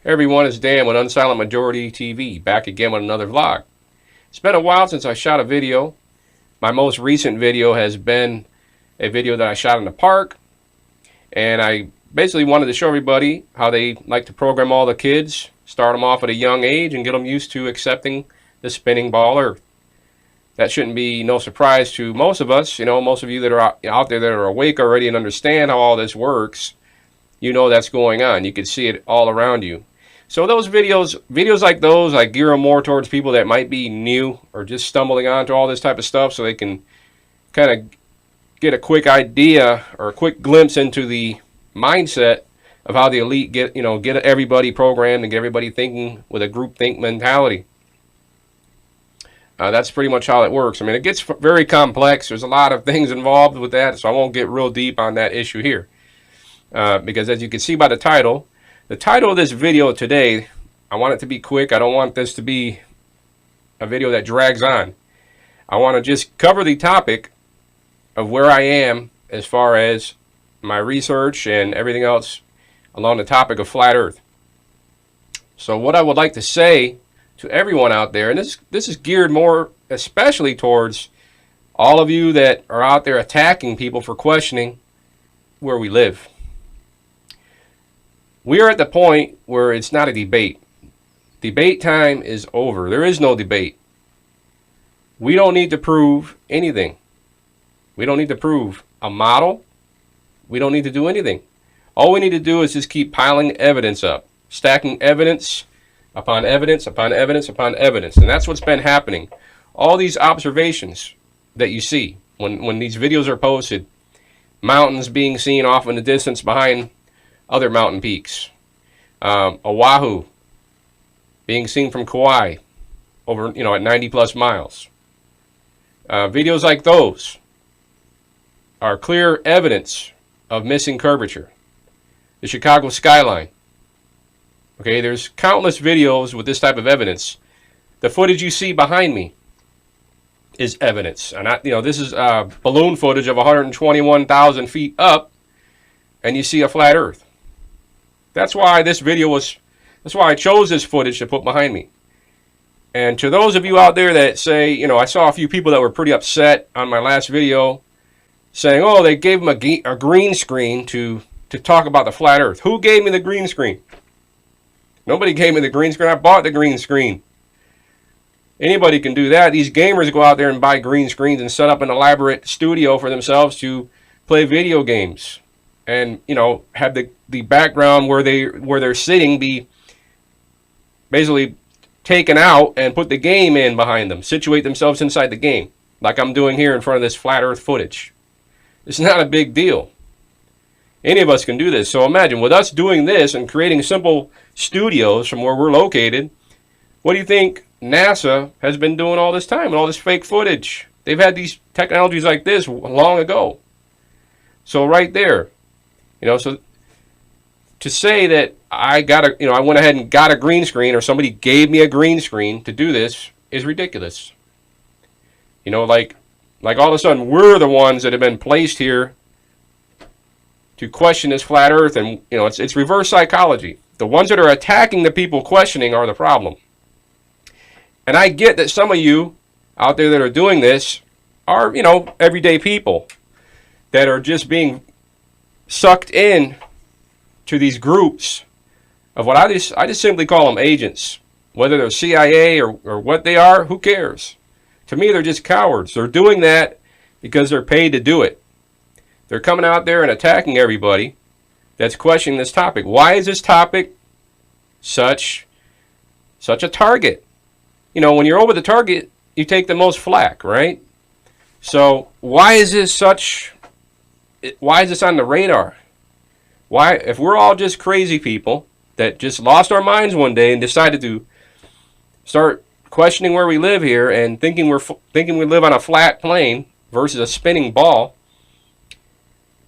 Hey everyone, it's Dan with Unsilent Majority TV, back again with another vlog. It's been a while since I shot a video. My most recent video has been a video that I shot in the park, and I basically wanted to show everybody how they like to program all the kids, start them off at a young age and get them used to accepting the spinning ball Earth. That shouldn't be no surprise to most of us. You know, most of you that are out there that are awake already and understand how all this works, you know that's going on. You can see it all around you. So those videos like those, I gear them more towards people that might be new or just stumbling onto all this type of stuff, so they can kind of get a quick idea or a quick glimpse into the mindset of how the elite get everybody programmed and get everybody thinking with a groupthink mentality. That's pretty much how it works. I mean, it gets very complex. There's a lot of things involved with that, so I won't get real deep on that issue here. Because as you can see by the title of this video today, I want it to be quick. I don't want this to be a video that drags on. I want to just cover the topic of where I am as far as my research and everything else along the topic of flat Earth. So what I would like to say to everyone out there, and this is geared more especially towards all of you that are out there attacking people for questioning where we live. We are at the point where it's not a debate. Debate time is over. There is no debate. We don't need to prove anything. We don't need to prove a model. We don't need to do anything. All we need to do is just keep piling evidence up, stacking evidence upon evidence upon evidence upon evidence. And that's what's been happening. All these observations that you see when these videos are posted, mountains being seen off in the distance behind other mountain peaks, Oahu being seen from Kauai over at 90+ miles. Videos like those are clear evidence of missing curvature. The Chicago skyline. Okay, there's countless videos with this type of evidence. The footage you see behind me is evidence, and this is balloon footage of 121,000 feet up, and you see a flat Earth. That's why that's why I chose this footage to put behind me. And to those of you out there that say, I saw a few people that were pretty upset on my last video saying, oh, they gave them a green screen to talk about the flat Earth. Who gave me the green screen? Nobody gave me the green screen. I bought the green screen. Anybody can do that. These gamers go out there and buy green screens and set up an elaborate studio for themselves to play video games. And have the background where they're sitting be basically taken out and put the game in behind them, situate themselves inside the game, like I'm doing here in front of this flat Earth footage. It's not a big deal. Any of us can do this. So imagine with us doing this and creating simple studios from where we're located, what do you think NASA has been doing all this time and all this fake footage? They've had these technologies like this long ago. So right there, so to say that I went ahead and got a green screen, or somebody gave me a green screen to do this, is ridiculous. Like all of a sudden we're the ones that have been placed here to question this flat Earth, and it's reverse psychology. The ones that are attacking the people questioning are the problem. And I get that some of you out there that are doing this are everyday people that are just being sucked in to these groups of what I just simply call them agents. Whether they're CIA or what they are, who cares? To me, they're just cowards. They're doing that because they're paid to do it. They're coming out there and attacking everybody that's questioning this topic. Why is this topic such a target? When you're over the target, you take the most flack, right? So why is this on the radar? Why, if we're all just crazy people that just lost our minds one day and decided to start questioning where we live here and thinking we live on a flat plane versus a spinning ball,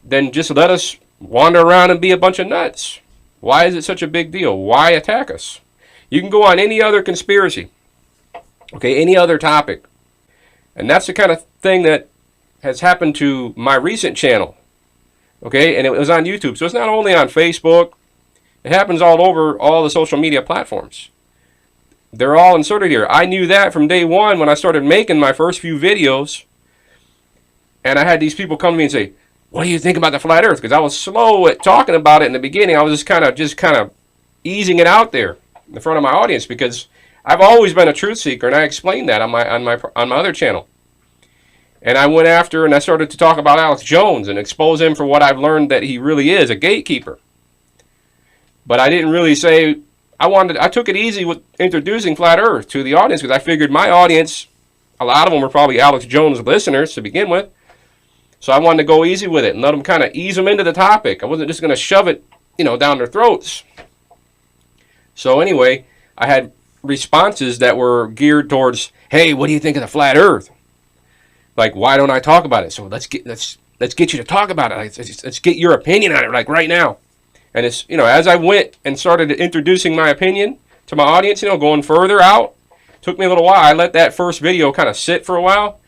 then just let us wander around and be a bunch of nuts. Why is it such a big deal? Why attack us? You can go on any other conspiracy, okay, any other topic, and that's the kind of thing that has happened to my recent channel. Okay, and it was on YouTube. So it's not only on Facebook It happens all over all the social media platforms. They're all inserted here. I knew that from day one when I started making my first few videos. And I had these people come to me and say, what do you think about the flat earth? Because I was slow at talking about it in the beginning. I was just kind of easing it out there in front of my audience, because I've always been a truth seeker, and I explained that on my other channel. And I went after and I started to talk about Alex Jones and expose him for what I've learned that he really is, a gatekeeper. But I didn't really say, I took it easy with introducing flat earth to the audience, because I figured my audience, a lot of them were probably Alex Jones listeners to begin with. So I wanted to go easy with it and let them kind of ease them into the topic. I wasn't just going to shove it, down their throats. So anyway, I had responses that were geared towards, hey, what do you think of the flat earth? Like, why don't I talk about it? So let's get you to talk about it. Let's get your opinion on it, like right now. And it's, as I went and started introducing my opinion to my audience, going further out, took me a little while. I let that first video kind of sit for a while.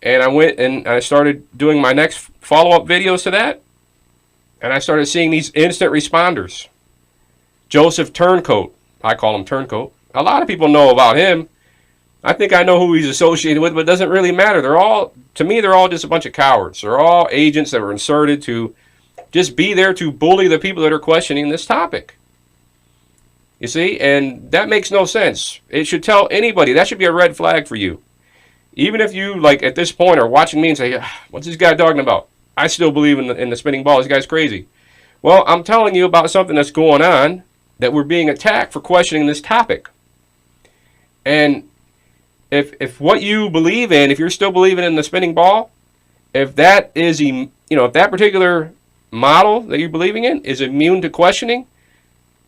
And I went and I started doing my next follow-up videos to that. And I started seeing these instant responders. Joseph Turncoat. I call him Turncoat. A lot of people know about him. I think I know who he's associated with, but it doesn't really matter. To me, they're all just a bunch of cowards. They're all agents that were inserted to just be there to bully the people that are questioning this topic. You see? And that makes no sense. It should tell anybody. That should be a red flag for you. Even if you, like, at this point are watching me and say, what's this guy talking about? I still believe in the spinning ball. This guy's crazy. Well, I'm telling you about something that's going on, that we're being attacked for questioning this topic. And if what you believe in, if you're still believing in the spinning ball, if that is, if that particular model that you're believing in is immune to questioning,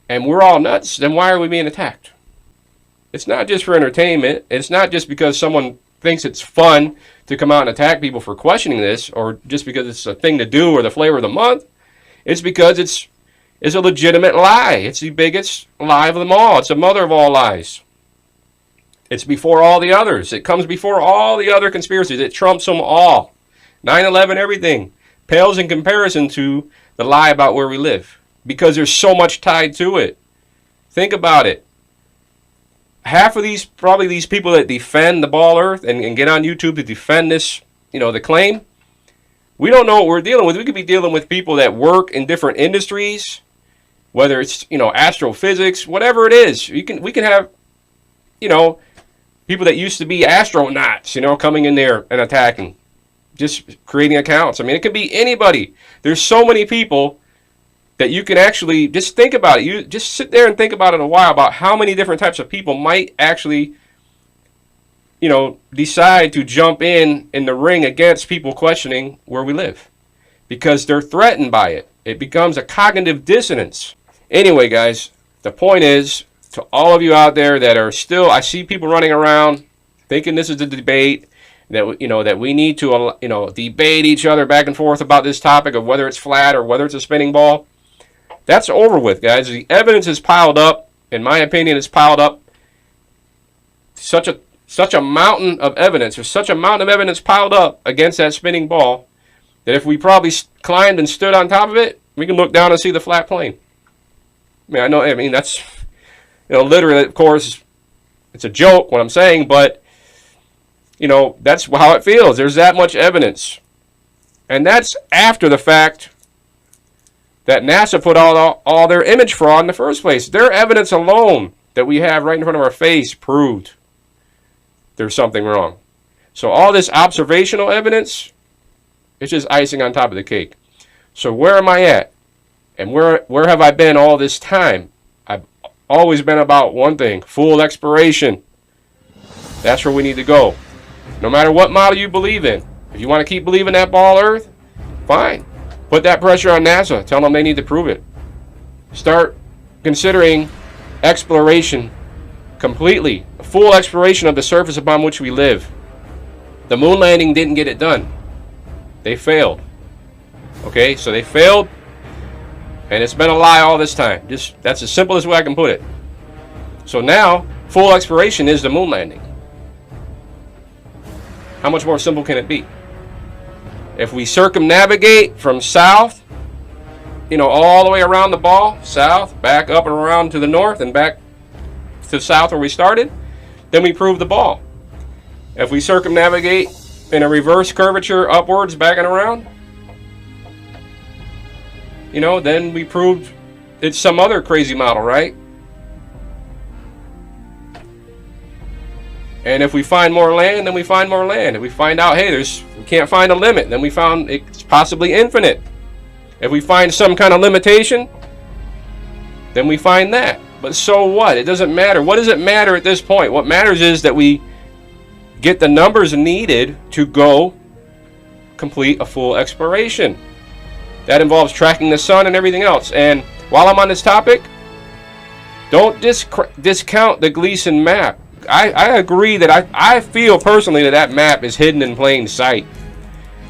and we're all nuts, then why are we being attacked? It's not just for entertainment. It's not just because someone thinks it's fun to come out and attack people for questioning this, or just because it's a thing to do or the flavor of the month. It's because it's a legitimate lie. It's the biggest lie of them all. It's the mother of all lies. It's before all the others. It comes before all the other conspiracies. It trumps them all. 9/11, everything pales in comparison to the lie about where we live, because there's so much tied to it. Think about it. Half of these people that defend the ball earth and get on YouTube to defend this, the claim, we don't know what we're dealing with. We could be dealing with people that work in different industries, whether it's, astrophysics, whatever it is. We can have, people that used to be astronauts, coming in there and attacking, just creating accounts. I mean, it could be anybody. There's so many people that you can actually just think about it. You just sit there and think about it a while, about how many different types of people might actually, decide to jump in the ring against people questioning where we live, because they're threatened by it. It becomes a cognitive dissonance. Anyway, guys, the point is, to all of you out there that are still, I see people running around thinking this is a debate, that that we need to debate each other back and forth about this topic of whether it's flat or whether it's a spinning ball. That's over with, guys. The evidence is piled up. In my opinion, it's piled up. Such a mountain of evidence. There's such a mountain of evidence piled up against that spinning ball that if we probably climbed and stood on top of it, we can look down and see the flat plane. I mean, that's, literally, of course, it's a joke what I'm saying, but, that's how it feels. There's that much evidence. And that's after the fact that NASA put all their image fraud in the first place. Their evidence alone that we have right in front of our face proved there's something wrong. So all this observational evidence, it's just icing on top of the cake. So where am I at? And where have I been all this time? I've always been about one thing: full exploration. That's where we need to go. No matter what model you believe in. If you want to keep believing that ball earth, fine. Put that pressure on NASA. Tell them they need to prove it. Start considering exploration completely. A full exploration of the surface upon which we live. The moon landing didn't get it done. They failed. Okay, so they failed. And it's been a lie all this time. That's the simplest way I can put it. So now, full exploration is the moon landing. How much more simple can it be? If we circumnavigate from south all the way around the ball, south, back up and around to the north, and back to the south where we started, then we prove the ball. If we circumnavigate in a reverse curvature upwards, back and around, then we proved it's some other crazy model, right? And if we find more land, then we find more land. If we find out, hey, we can't find a limit, then we found it's possibly infinite. If we find some kind of limitation, then we find that. But so what? It doesn't matter. What does it matter at this point? What matters is that we get the numbers needed to go complete a full exploration. That involves tracking the sun and everything else. And while I'm on this topic, don't discount the Gleason map. I agree that I feel personally that map is hidden in plain sight.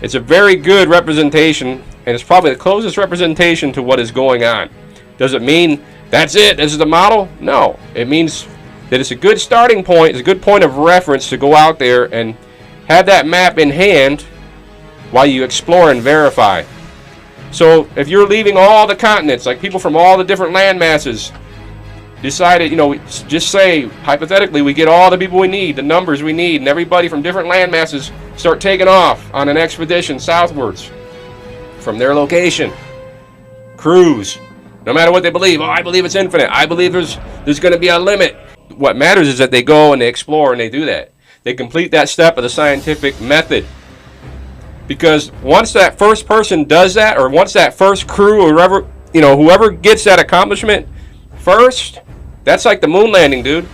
It's a very good representation, and it's probably the closest representation to what is going on. Does it mean that's it? This is the model? No. It means that it's a good starting point. It's a good point of reference to go out there and have that map in hand while you explore and verify. So if you're leaving all the continents, like people from all the different land masses decided, just say, hypothetically, we get all the people we need, the numbers we need, and everybody from different land masses start taking off on an expedition southwards from their location. Cruise. No matter what they believe. Oh, I believe it's infinite. I believe there's going to be a limit. What matters is that they go and they explore and they do that. They complete that step of the scientific method. Because once that first person does that, or once that first crew, or whoever gets that accomplishment first, that's like the moon landing, dude.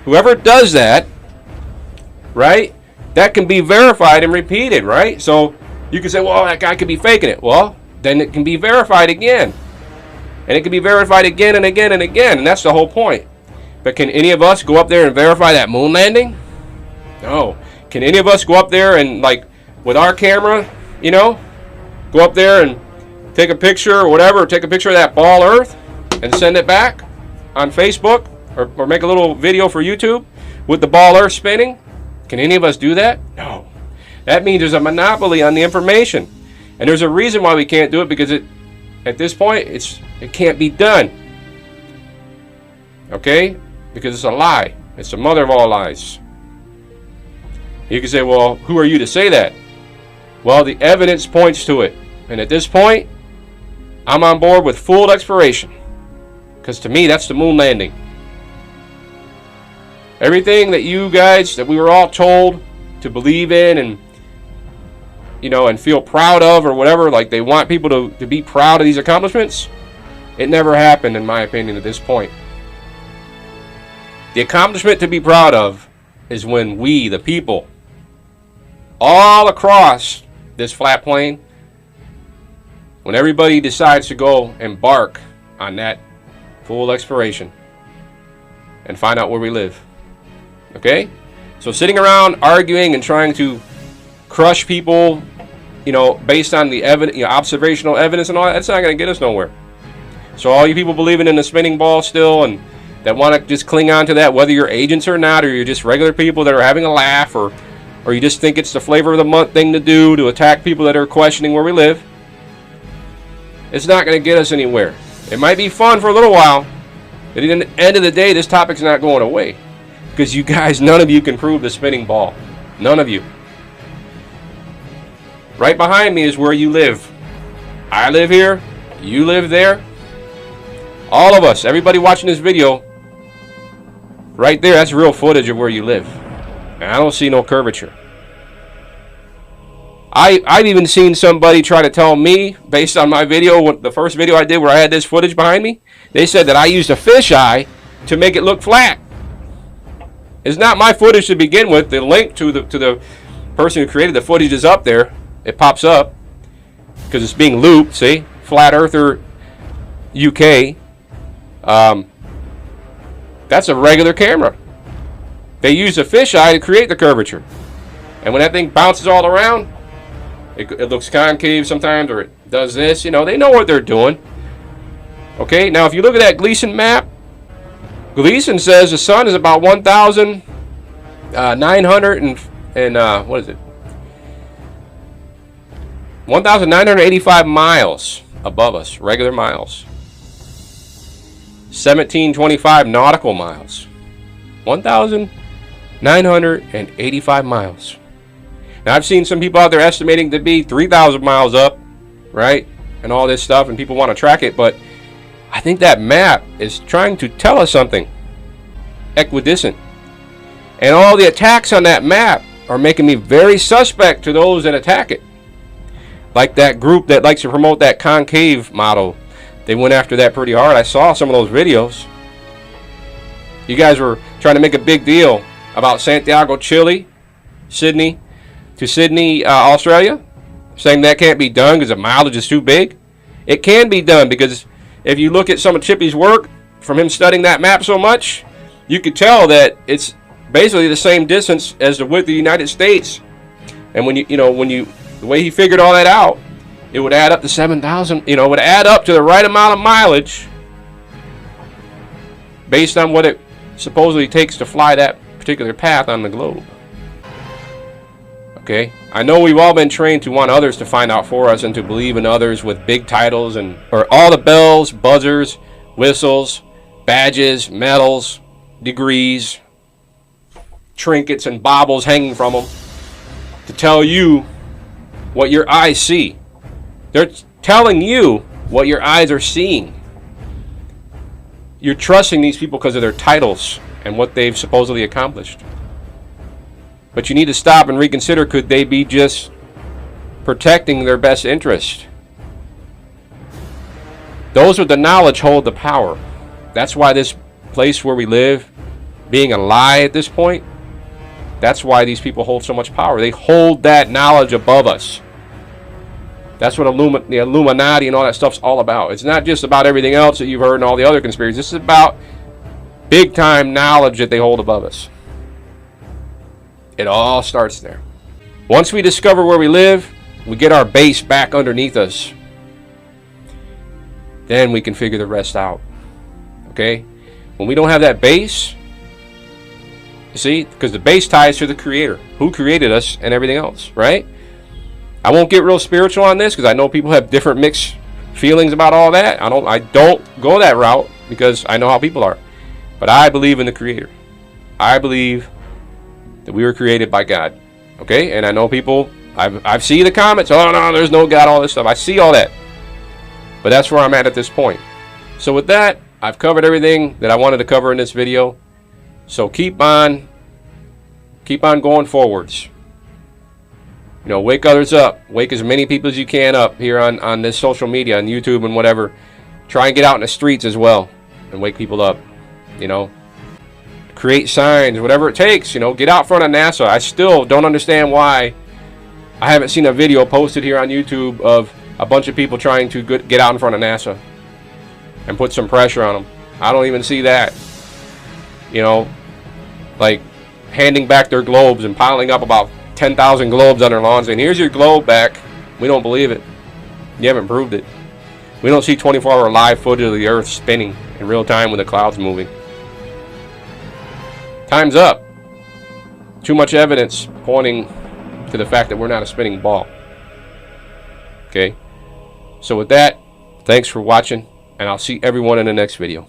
Whoever does that, right, that can be verified and repeated, right? So you can say, well, that guy could be faking it. Well, then it can be verified again. And it can be verified again and again and again. And that's the whole point. But can any of us go up there and verify that moon landing? No. Can any of us go up there and, like, with our camera, go up there and take a picture or whatever, take a picture of that ball Earth and send it back on Facebook or make a little video for YouTube with the ball Earth spinning? Can any of us do that? No. That means there's a monopoly on the information. And there's a reason why we can't do it, because at this point, it can't be done. Okay? Because it's a lie. It's the mother of all lies. You can say, well, who are you to say that? Well, the evidence points to it. And at this point, I'm on board with full exploration. Because to me, that's the moon landing. Everything that you guys, that we were all told to believe in and, and feel proud of or whatever, like they want people to be proud of these accomplishments, it never happened, in my opinion, at this point. The accomplishment to be proud of is when we, the people, all across this flat plane, when everybody decides to go embark on that full exploration and find out where we live. Okay? So sitting around arguing and trying to crush people, based on the evidence, observational evidence and all that, that's not going to get us nowhere. So all you people believing in the spinning ball still and that want to just cling on to that, whether you're agents or not, or you're just regular people that are having a laugh, or you just think it's the flavor of the month thing to do to attack people that are questioning where we live, it's not going to get us anywhere. It might be fun for a little while, but at the end of the day, this topic's not going away. Because you guys, none of you can prove the spinning ball. None of you. Right behind me is where you live. I live here. You live there. All of us, everybody watching this video, right there, that's real footage of where you live. And I don't see no curvature. I've even seen somebody try to tell me, based on my video, the first video I did where I had this footage behind me, they said that I used a fisheye to make it look flat. It's not my footage to begin with. The link to the person who created the footage is up there. It pops up because it's being looped. See, Flat Earther UK. That's a regular camera. They use a fisheye to create the curvature, and when that thing bounces all around, it looks concave sometimes, or it does this. They know what they're doing. Okay, now if you look at that Gleason map, Gleason says the sun is about 1,900 and what is it? 1,985 miles above us, regular miles. 1725 nautical miles. 1,985 miles. Now, I've seen some people out there estimating to be 3,000 miles up, right? And all this stuff, and people want to track it, but I think that map is trying to tell us something equidistant. And all the attacks on that map are making me very suspect to those that attack it. Like that group that likes to promote that concave model. They went after that pretty hard. I saw some of those videos. You guys were trying to make a big deal about Santiago, Chile, Sydney, Australia, saying that can't be done because the mileage is too big. It can be done because if you look at some of Chippy's work, from him studying that map so much, you could tell that it's basically the same distance as the width of the United States. And when the way he figured all that out, it would add up to 7,000, it would add up to the right amount of mileage based on what it supposedly takes to fly that particular path on the globe. Okay, I know we've all been trained to want others to find out for us and to believe in others with big titles or all the bells, buzzers, whistles, badges, medals, degrees, trinkets and baubles hanging from them to tell you what your eyes see. They're telling you what your eyes are seeing. You're trusting these people because of their titles and what they've supposedly accomplished. But you need to stop and reconsider, could they be just protecting their best interest? Those with the knowledge hold the power. That's why this place where we live, being a lie at this point, that's why these people hold so much power. They hold that knowledge above us. That's what the Illuminati and all that stuff's all about. It's not just about everything else that you've heard and all the other conspiracies. This is about big time knowledge that they hold above us. It all starts there. Once we discover where we live, we get our base back underneath us. Then we can figure the rest out. Okay? When we don't have that base, you see, because the base ties to the Creator, who created us and everything else, right? I won't get real spiritual on this because I know people have different mixed feelings about all that. I don't go that route because I know how people are. But I believe in the Creator. I believe that we were created by God. Okay? And I know people, I've seen the comments, oh no, there's no God, all this stuff. I see all that. But that's where I'm at this point. So with that, I've covered everything that I wanted to cover in this video. So keep on going forwards. Wake others up. Wake as many people as you can up here on this social media, on YouTube and whatever. Try and get out in the streets as well and wake people up. Create signs, whatever it takes. Get out front of NASA. I still don't understand why I haven't seen a video posted here on YouTube of a bunch of people trying to get out in front of NASA and put some pressure on them. I don't even see that. Like handing back their globes and piling up about 10,000 globes on their lawns saying, here's your globe back. We don't believe it. You haven't proved it. We don't see 24-hour live footage of the Earth spinning in real time with the clouds moving. Time's up. Too much evidence pointing to the fact that we're not a spinning ball. Okay? So with that, thanks for watching, and I'll see everyone in the next video.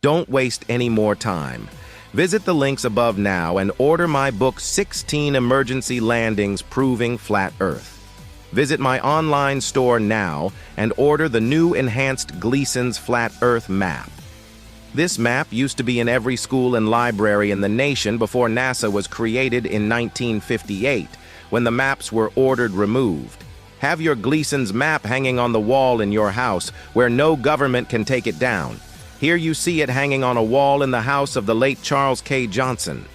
Don't waste any more time. Visit the links above now and order my book, 16 Emergency Landings Proving Flat Earth. Visit my online store now and order the new enhanced Gleason's Flat Earth map. This map used to be in every school and library in the nation before NASA was created in 1958, when the maps were ordered removed. Have your Gleason's map hanging on the wall in your house where no government can take it down. Here you see it hanging on a wall in the house of the late Charles K. Johnson.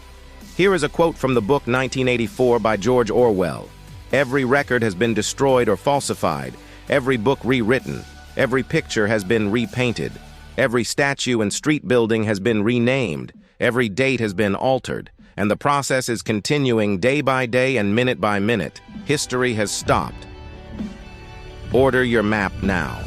Here is a quote from the book 1984 by George Orwell. Every record has been destroyed or falsified, every book rewritten, every picture has been repainted, every statue and street building has been renamed, every date has been altered, and the process is continuing day by day and minute by minute. History has stopped. Order your map now.